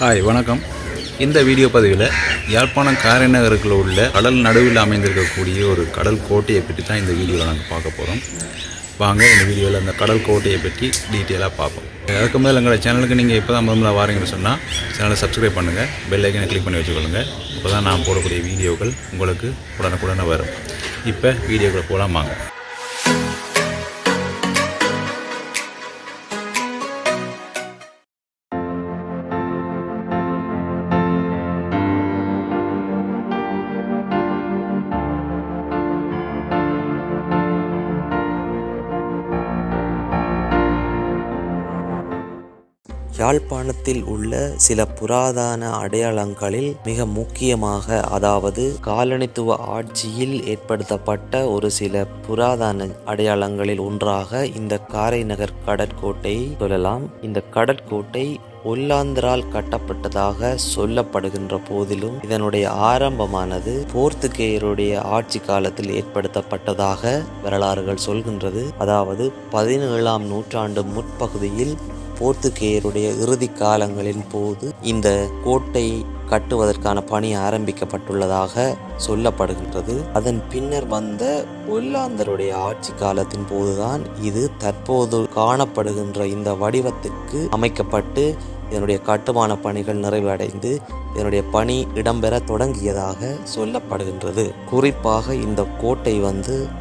Hi வணக்கம். இந்த video பதிவில் யாழ்ப்பாணம் காரைநகருக்குள்ள உள்ள கடல் நடுவில் அமைந்திருக்கக்கூடிய ஒரு கடல் கோட்டையை பற்றி தான் இந்த வீடியோவில் நாங்கள் பார்க்க போகிறோம். வாங்க இந்த வீடியோவில் அந்த கடல் கோட்டையை பற்றி டீட்டெயிலாக பார்ப்போம். அதுக்கு முதல்ல எங்களோட சேனலுக்கு நீங்கள் இப்போ தான் முதல்ல வாரீங்கன்னு சொன்னால் சேனலை சப்ஸ்கிரைப் பண்ணுங்கள், பெல் ஐக்கனை கிளிக் பண்ணி வச்சுக்கொள்ளுங்கள். அப்போ தான் நான் போடக்கூடிய வீடியோக்கள் உங்களுக்கு உடனுக்குடனே வரும். இப்போ வீடியோக்களை போகலாம் வாங்க. யாழ்ப்பாணத்தில் உள்ள சில புராதன அடையாளங்களில் மிக முக்கியமாக, அதாவது காலனித்துவ ஆட்சியில் ஏற்படுத்தப்பட்ட ஒரு சில புராதன அடையாளங்களில் ஒன்றாக இந்த காரைநகர் கடற்கோட்டையை சொல்லலாம். இந்த கடற்கோட்டை ஒல்லாந்தரால் கட்டப்பட்டதாக சொல்லப்படுகின்ற போதிலும் இதனுடைய ஆரம்பமானது போர்த்துகேயருடைய ஆட்சி காலத்தில் ஏற்படுத்தப்பட்டதாக வரலாறுகள் சொல்கின்றது. அதாவது 17ஆம் நூற்றாண்டு முற்பகுதியில் போர்த்துகேயருடைய இறுதி காலங்களின் போது இந்த கோட்டை கட்டுவதற்கான பணி ஆரம்பிக்கப்பட்டுள்ளதாக சொல்லப்படுகின்றது. அதன் பின்னர் வந்த ஒல்லாந்தருடைய ஆட்சி காலத்தின் போதுதான் இது தற்போது காணப்படுகின்ற இந்த வடிவத்திற்கு அமைக்கப்பட்டு இதனுடைய கட்டுமான பணிகள் நிறைவடைந்து இதனுடைய பணி இடம்பெற தொடங்கியதாக சொல்லப்படுகின்றது. குறிப்பாக இந்த கோட்டை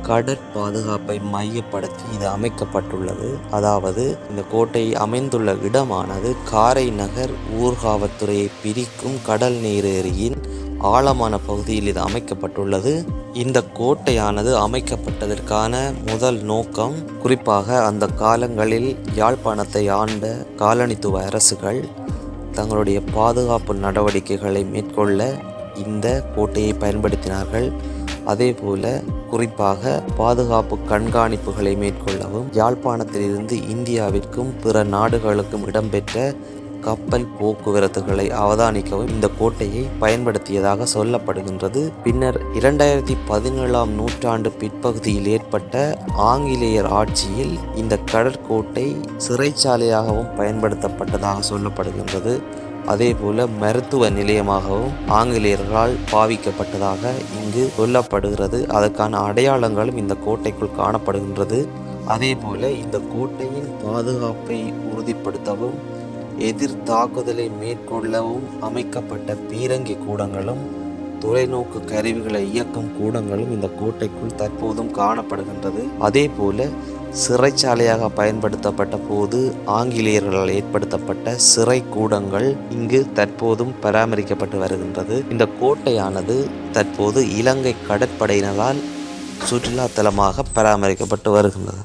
கடற்பாதுகாப்பை மையப்படுத்தி இது அமைக்கப்பட்டுள்ளது. அதாவது இந்த கோட்டை அமைந்துள்ள இடமானது காரைநகர் ஊர்காவத்துறையை பிரிக்கும் கடல் நீரேரியின் ஆழமான பகுதியில் இது அமைக்கப்பட்டுள்ளது. இந்த கோட்டையானது அமைக்கப்பட்டதற்கான முதல் நோக்கம், குறிப்பாக அந்த காலங்களில் யாழ்ப்பாணத்தை ஆண்ட காலனித்துவ அரசுகள் தங்களுடைய பாதுகாப்பு நடவடிக்கைகளை மேற்கொள்ள இந்த கோட்டையை பயன்படுத்தினார்கள். அதேபோல குறிப்பாக பாதுகாப்பு கண்காணிப்புகளை மேற்கொள்ளவும் யாழ்ப்பாணத்திலிருந்து இந்தியாவிற்கும் பிற நாடுகளுக்கும் இடம்பெற்ற கப்பல் போக்குவரத்துகளை அவதானிக்கவும் இந்த கோட்டையை பயன்படுத்தியதாக சொல்லப்படுகின்றது. பின்னர் 2017ஆம் நூற்றாண்டு பிற்பகுதியில் ஏற்பட்ட ஆங்கிலேயர் ஆட்சியில் இந்த கடற்கோட்டை சிறைச்சாலையாகவும் பயன்படுத்தப்பட்டதாக சொல்லப்படுகின்றது. அதேபோல மருத்துவ நிலையமாகவும் ஆங்கிலேயர்களால் பாவிக்கப்பட்டதாக இங்கு சொல்லப்படுகிறது. அதற்கான அடையாளங்களும் இந்த கோட்டைக்குள் காணப்படுகின்றது. அதேபோல இந்த கோட்டையின் பாதுகாப்பை உறுதிப்படுத்தவும் எதிர் தாக்குதலை மேற்கொள்ளவும் அமைக்கப்பட்ட பீரங்கி கூடங்களும் தொலைநோக்கு கருவிகளை இயக்கும் கூடங்களும் இந்த கோட்டைக்குள் தற்போதும் காணப்படுகின்றது. அதே போல சிறைச்சாலையாக பயன்படுத்தப்பட்ட போது ஆங்கிலேயர்களால் ஏற்படுத்தப்பட்ட சிறை கூடங்கள் இங்கு தற்போதும் பராமரிக்கப்பட்டு வருகின்றது. இந்த கோட்டையானது தற்போது இலங்கை கடற்படையினரால் சுற்றுலாத்தலமாக பராமரிக்கப்பட்டு வருகின்றது.